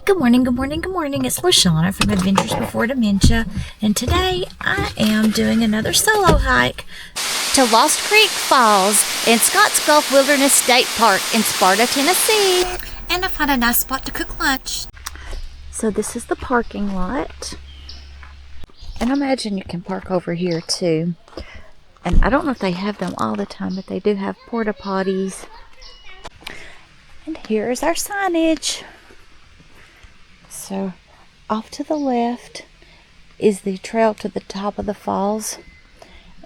Good morning, good morning, good morning. It's LaShawna from Adventures Before Dementia, and today I am doing another solo hike to Lost Creek Falls in Scotts Gulf Wilderness State Park in Sparta, Tennessee. And I found a nice spot to cook lunch. So this is the parking lot, and I imagine you can park over here too. And I don't know if they have them all the time, but they do have porta potties. And here's our signage. So off to the left is the trail to the top of the falls,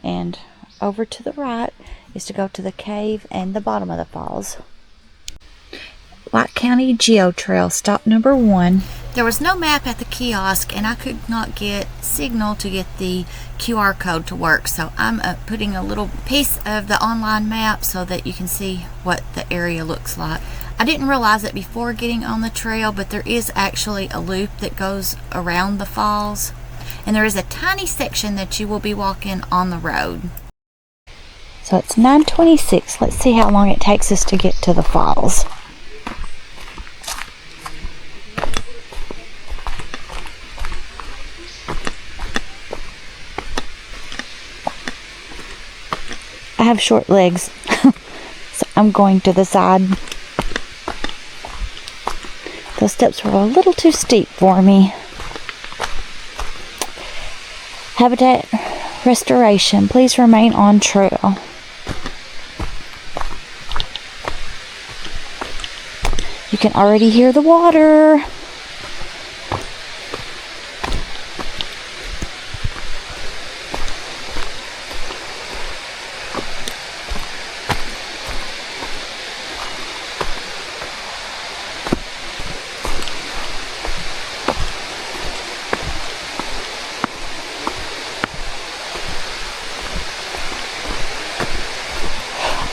and over to the right is to go to the cave and the bottom of the falls. White County Geo Trail, stop number 1. There was no map at the kiosk, and I could not get signal to get the QR code to work, so I'm putting a little piece of the online map so that you can see what the area looks like. I didn't realize it before getting on the trail, but there is actually a loop that goes around the falls, and there is a tiny section that you will be walking on the road. So it's 9:26. Let's see how long it takes us to get to the falls. I have short legs, so I'm going to the side. Those steps were a little too steep for me. Habitat restoration. Please remain on trail. You can already hear the water.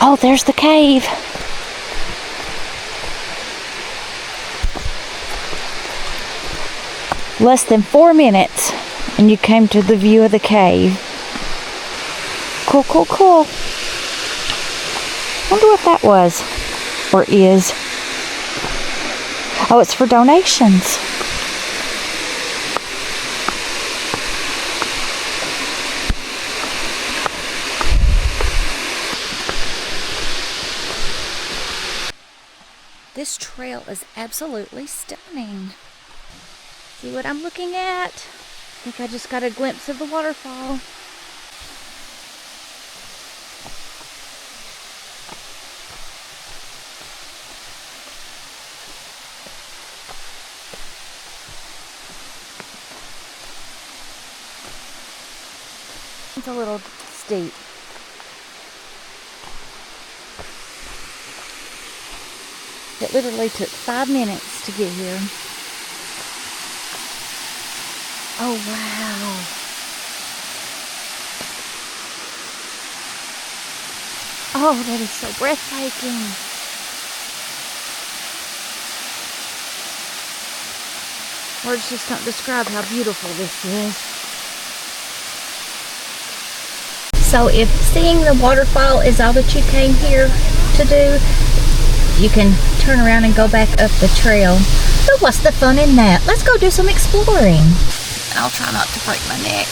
Oh, there's the cave. Less than 4 minutes, and you came to the view of the cave. Cool, cool, cool. Wonder what that was, or is. Oh, it's for donations. This trail is absolutely stunning. See what I'm looking at? I think I just got a glimpse of the waterfall. It's a little steep. It literally took 5 minutes to get here. Oh, wow. Oh, that is so breathtaking. Words just don't describe how beautiful this is. So if seeing the waterfall is all that you came here to do, you can turn around and go back up the trail. But what's the fun in that? Let's go do some exploring. I'll try not to break my neck.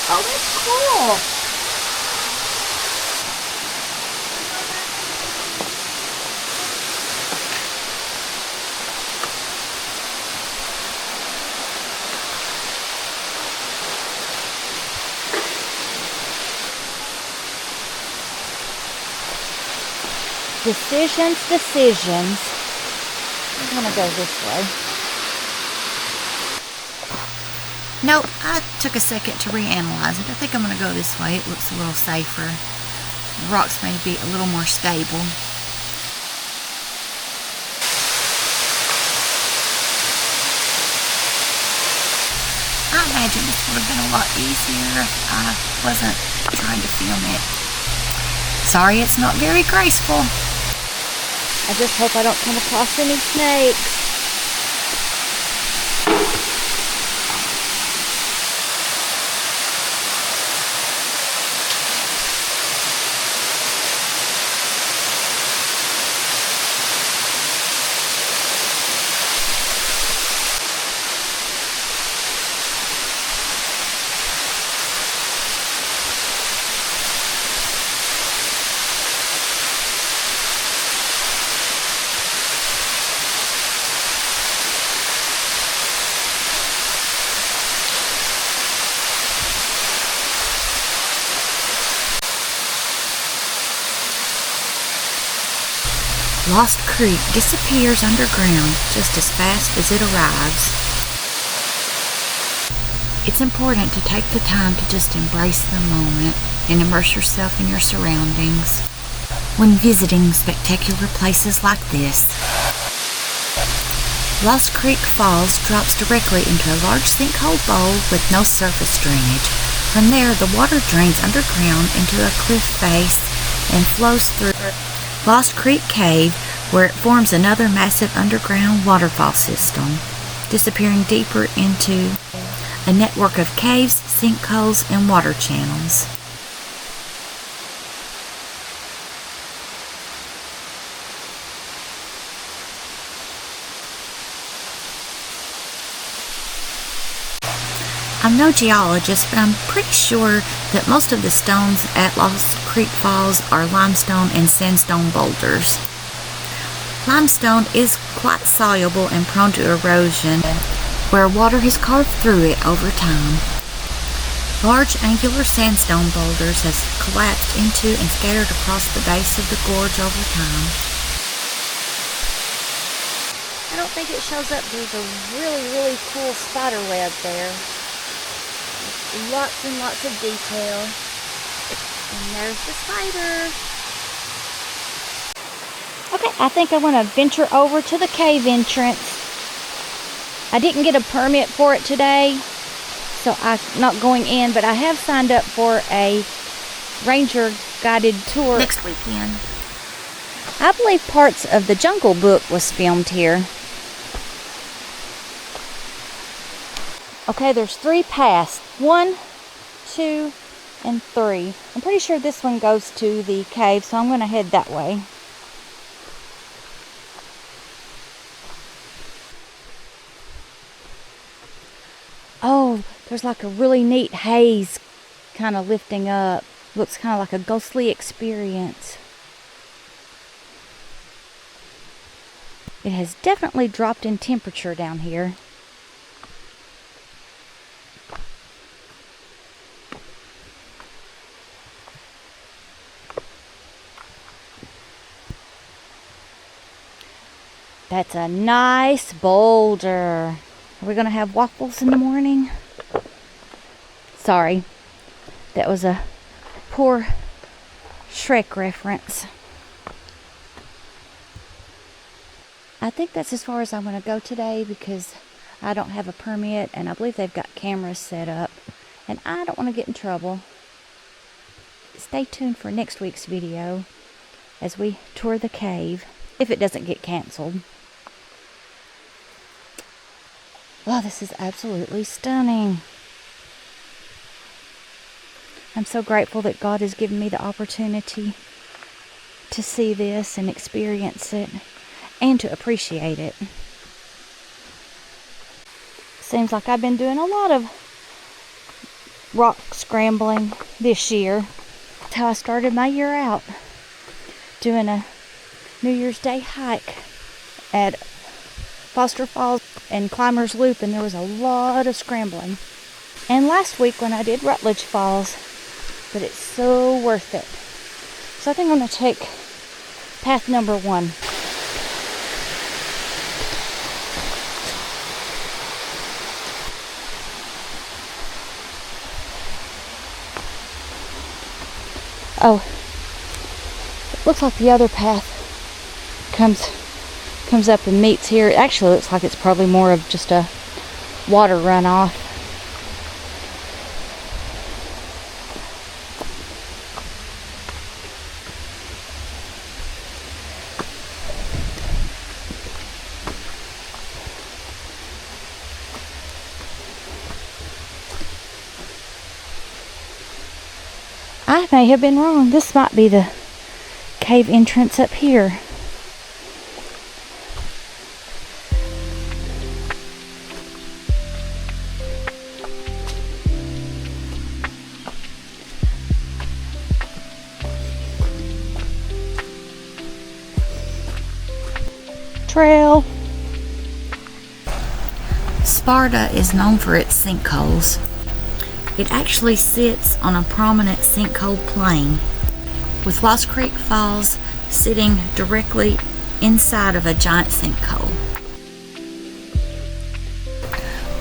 Oh, that's cool. Decisions. I'm gonna go this way. Nope, I took a second to reanalyze it. I think I'm gonna go this way. It looks a little safer. The rocks may be a little more stable. I imagine this would have been a lot easier if I wasn't trying to film it. Sorry it's not very graceful. I just hope I don't come across any snakes. Lost Creek disappears underground just as fast as it arrives. It's important to take the time to just embrace the moment and immerse yourself in your surroundings when visiting spectacular places like this. Lost Creek Falls drops directly into a large sinkhole bowl with no surface drainage. From there, the water drains underground into a cliff face and flows through Lost Creek Cave, where it forms another massive underground waterfall system, disappearing deeper into a network of caves, sinkholes, and water channels. I'm no geologist, but I'm pretty sure that most of the stones at Lost Creek Falls are limestone and sandstone boulders. Limestone is quite soluble and prone to erosion, where water has carved through it over time. Large angular sandstone boulders have collapsed into and scattered across the base of the gorge over time. I don't think it shows up. There's a really cool spider web there. Lots and lots of detail. And there's the spider. Okay, I think I want to venture over to the cave entrance. I didn't get a permit for it today, so I'm not going in, but I have signed up for a ranger guided tour Next weekend. I believe parts of the Jungle Book was filmed here. Okay, there's 3 paths. 1, 2, and 3. I'm pretty sure this one goes to the cave, so I'm going to head that way. Oh, there's like a really neat haze kind of lifting up. Looks kind of like a ghostly experience. It has definitely dropped in temperature down here. That's a nice boulder. Are we going to have waffles in the morning? Sorry, that was a poor Shrek reference. I think that's as far as I'm going to go today because I don't have a permit and I believe they've got cameras set up and I don't want to get in trouble. Stay tuned for next week's video as we tour the cave, if it doesn't get canceled. Oh, this is absolutely stunning. I'm so grateful that God has given me the opportunity to see this and experience it and to appreciate it. Seems like I've been doing a lot of rock scrambling this year. That's how I started my year out, doing a New Year's Day hike at Foster Falls and Climbers Loop, and there was a lot of scrambling. And last week when I did Rutledge Falls, but it's so worth it. So I think I'm going to take path number 1. Oh, it looks like the other path comes up and meets here. It actually looks like it's probably more of just a water runoff. I may have been wrong. This might be the cave entrance up here. Trail. Sparta is known for its sinkholes. It actually sits on a prominent sinkhole plain, with Lost Creek Falls sitting directly inside of a giant sinkhole.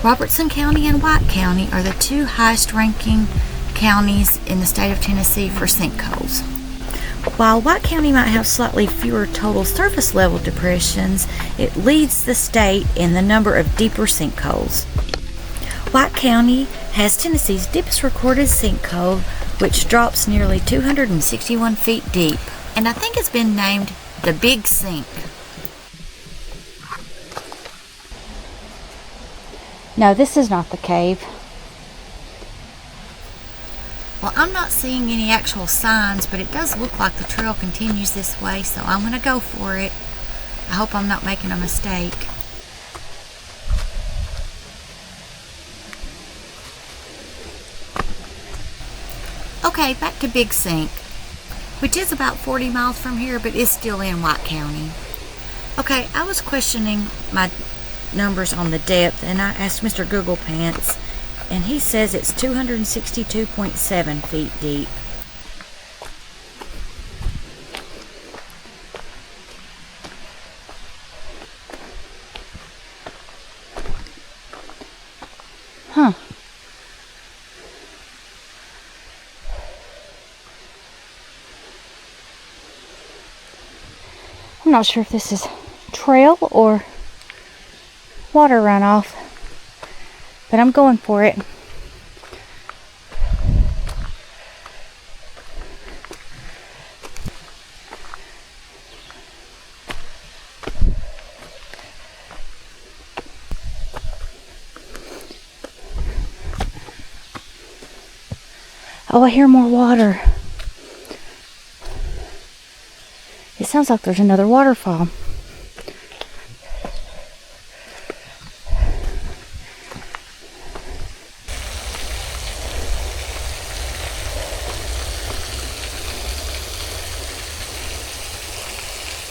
Robertson County and White County are the two highest ranking counties in the state of Tennessee for sinkholes. While White County might have slightly fewer total surface level depressions, it leads the state in the number of deeper sinkholes. White County has Tennessee's deepest recorded sinkhole, which drops nearly 261 feet deep, and I think it's been named the Big Sink. No, this is not the cave. Well, I'm not seeing any actual signs, but it does look like the trail continues this way, so I'm going to go for it. I hope I'm not making a mistake. Okay, back to Big Sink, which is about 40 miles from here, but is still in White County. Okay, I was questioning my numbers on the depth, and I asked Mr. Google Pants, and he says it's 262.7 feet deep. Huh. I'm not sure if this is trail or water runoff, but I'm going for it. Oh, I hear more water. It sounds like there's another waterfall.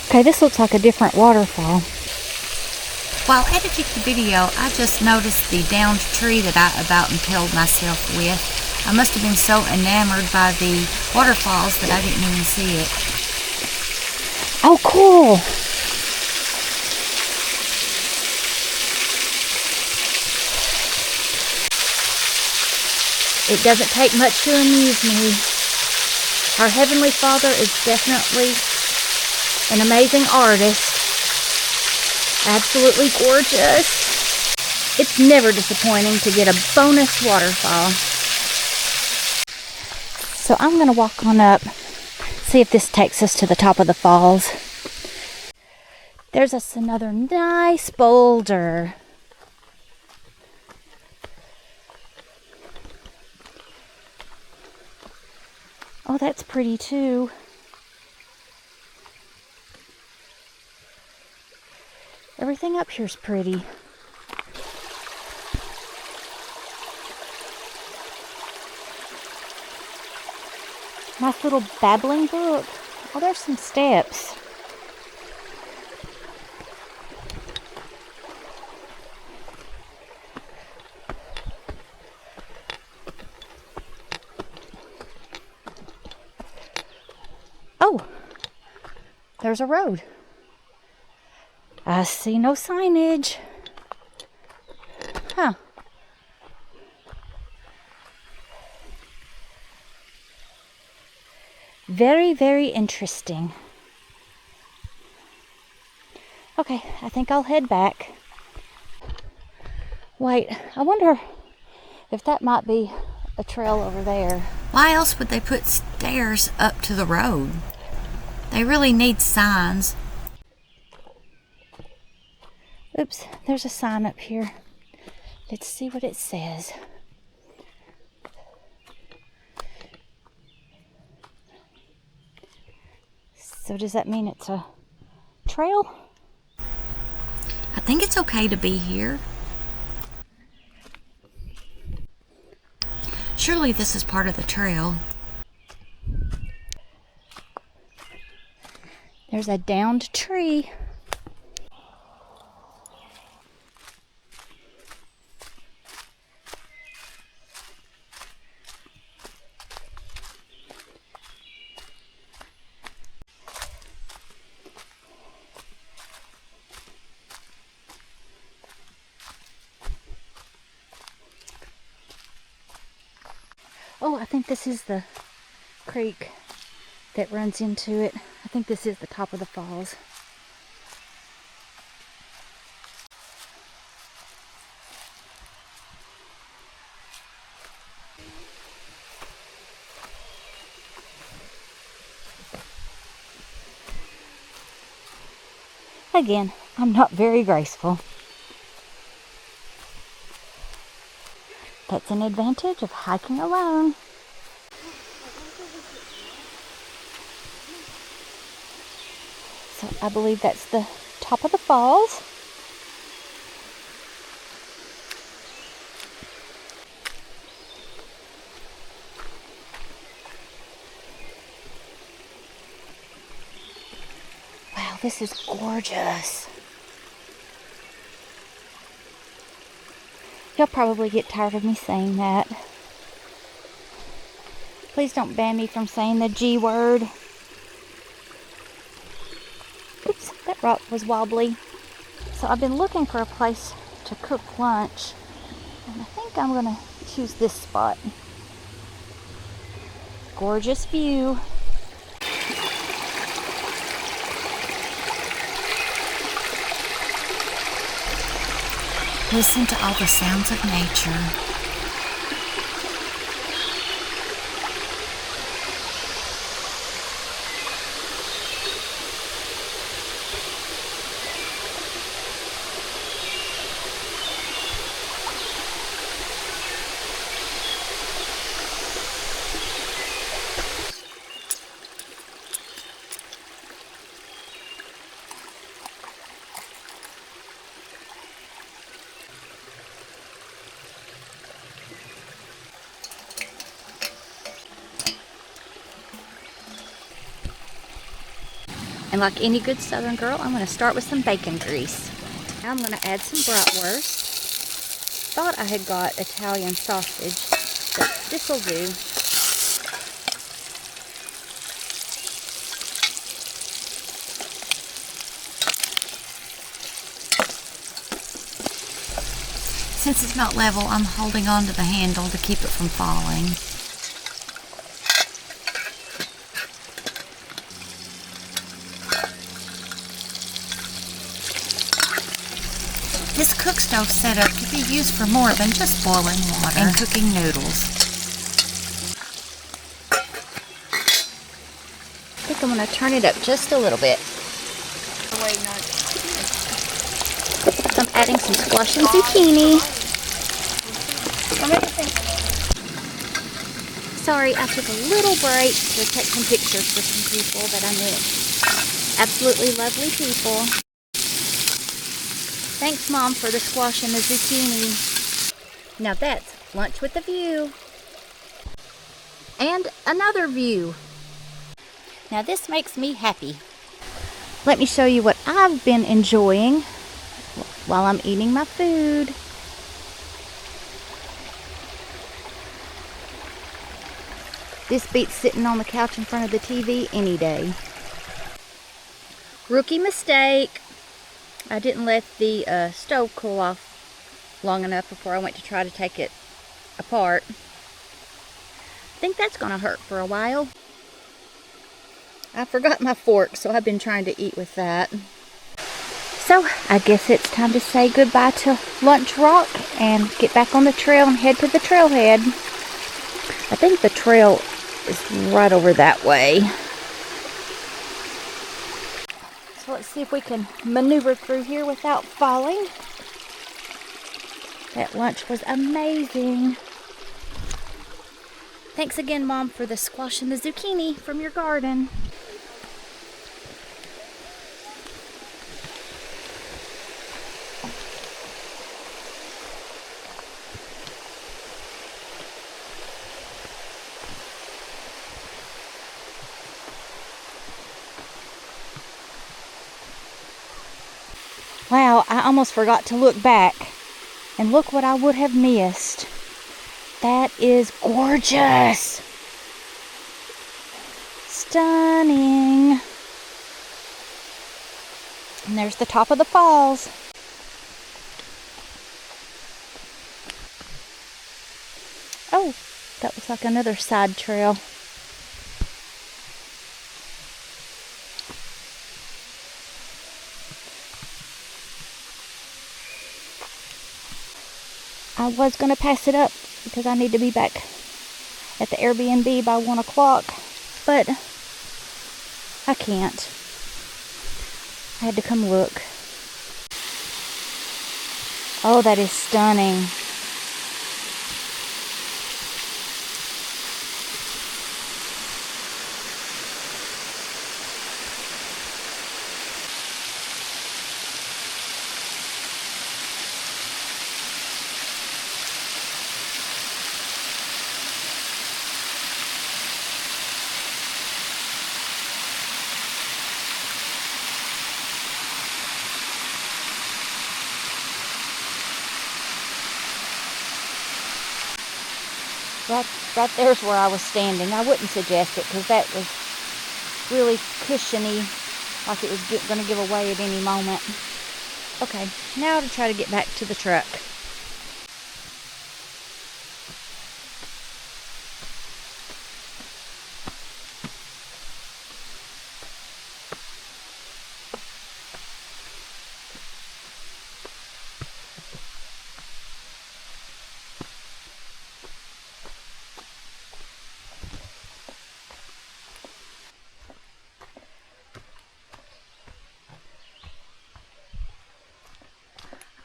Okay, this looks like a different waterfall. While editing the video, I just noticed the downed tree that I about impaled myself with. I must have been so enamored by the waterfalls that I didn't even see it. Oh, cool. It doesn't take much to amuse me. Our Heavenly Father is definitely an amazing artist. Absolutely gorgeous. It's never disappointing to get a bonus waterfall. So I'm going to walk on up, see if this takes us to the top of the falls. There's another nice boulder. Oh, that's pretty too. Everything up here's pretty. Nice little babbling brook. Oh, there's some steps. Oh, there's a road. I see no signage. Huh. Very, very interesting. Okay, I think I'll head back. Wait, I wonder if that might be a trail over there. Why else would they put stairs up to the road? They really need signs. Oops, there's a sign up here. Let's see what it says. So does that mean it's a trail? I think it's okay to be here. Surely this is part of the trail. There's a downed tree. Oh, I think this is the creek that runs into it. I think this is the top of the falls. Again, I'm not very graceful. That's an advantage of hiking alone. So I believe that's the top of the falls. Wow, this is gorgeous. You'll probably get tired of me saying that. Please don't ban me from saying the G word. Oops, that rock was wobbly. So I've been looking for a place to cook lunch, and I think I'm gonna choose this spot. Gorgeous view. Listen to all the sounds of nature. And like any good Southern girl, I'm going to start with some bacon grease. Now I'm going to add some bratwurst. Thought I had got Italian sausage, but this will do. Since it's not level, I'm holding on to the handle to keep it from falling. This cook stove setup could be used for more than just boiling water and cooking noodles. I think I'm going to turn it up just a little bit. I'm adding some squash and zucchini. Sorry, I took a little break to take some pictures for some people that I met. Absolutely lovely people. Thanks, Mom, for the squash and the zucchini. Now that's lunch with a view. And another view. Now this makes me happy. Let me show you what I've been enjoying while I'm eating my food. This beats sitting on the couch in front of the TV any day. Rookie mistake. I didn't let the stove cool off long enough before I went to try to take it apart. I think that's gonna hurt for a while. I forgot my fork, so I've been trying to eat with that. So I guess it's time to say goodbye to Lunch Rock and get back on the trail and head to the trailhead. I think the trail is right over that way. So let's see if we can maneuver through here without falling. That lunch was amazing. Thanks again, Mom, for the squash and the zucchini from your garden. Wow, I almost forgot to look back. And look what I would have missed. That is gorgeous. Stunning. And there's the top of the falls. Oh, that looks like another side trail. I was going to pass it up because I need to be back at the Airbnb by 1 o'clock, but I can't. I had to come look. Oh, that is stunning. Right there's where I was standing. I wouldn't suggest it because that was really cushiony, like it was going to give away at any moment. Okay, now to try to get back to the truck.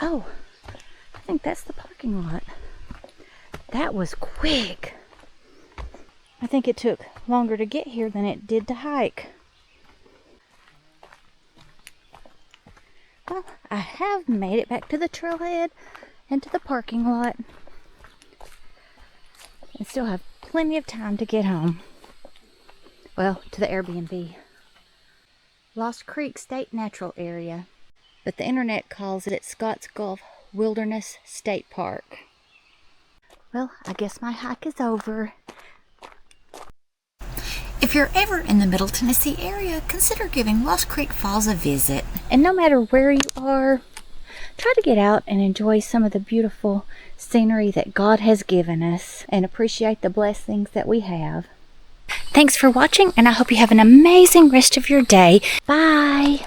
Oh, I think that's the parking lot. That was quick. I think it took longer to get here than it did to hike. Well, I have made it back to the trailhead and to the parking lot. And still have plenty of time to get home. Well, to the Airbnb. Lost Creek State Natural Area, but the internet calls it Scotts Gulf Wilderness State Park. Well, I guess my hike is over. If you're ever in the Middle Tennessee area, consider giving Lost Creek Falls a visit. And no matter where you are, try to get out and enjoy some of the beautiful scenery that God has given us and appreciate the blessings that we have. Thanks for watching, and I hope you have an amazing rest of your day. Bye!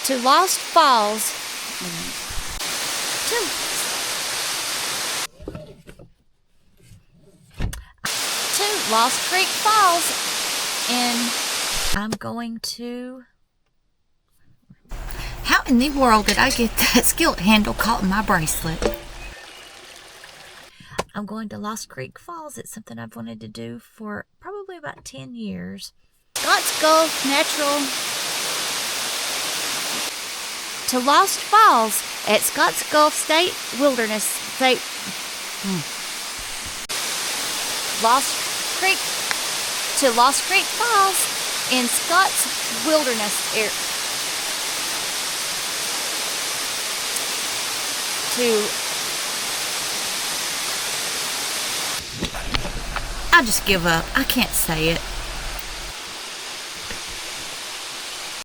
To Lost Falls. To Lost Creek Falls. And I'm going to... How in the world did I get that skillet handle caught in my bracelet? I'm going to Lost Creek Falls. It's something I've wanted to do for probably about 10 years. Scotts Gulf Natural. To Lost Falls at Scotts Gulf State Wilderness State. Lost Creek. To Lost Creek Falls in Scotts Wilderness area. I just give up. I can't say it.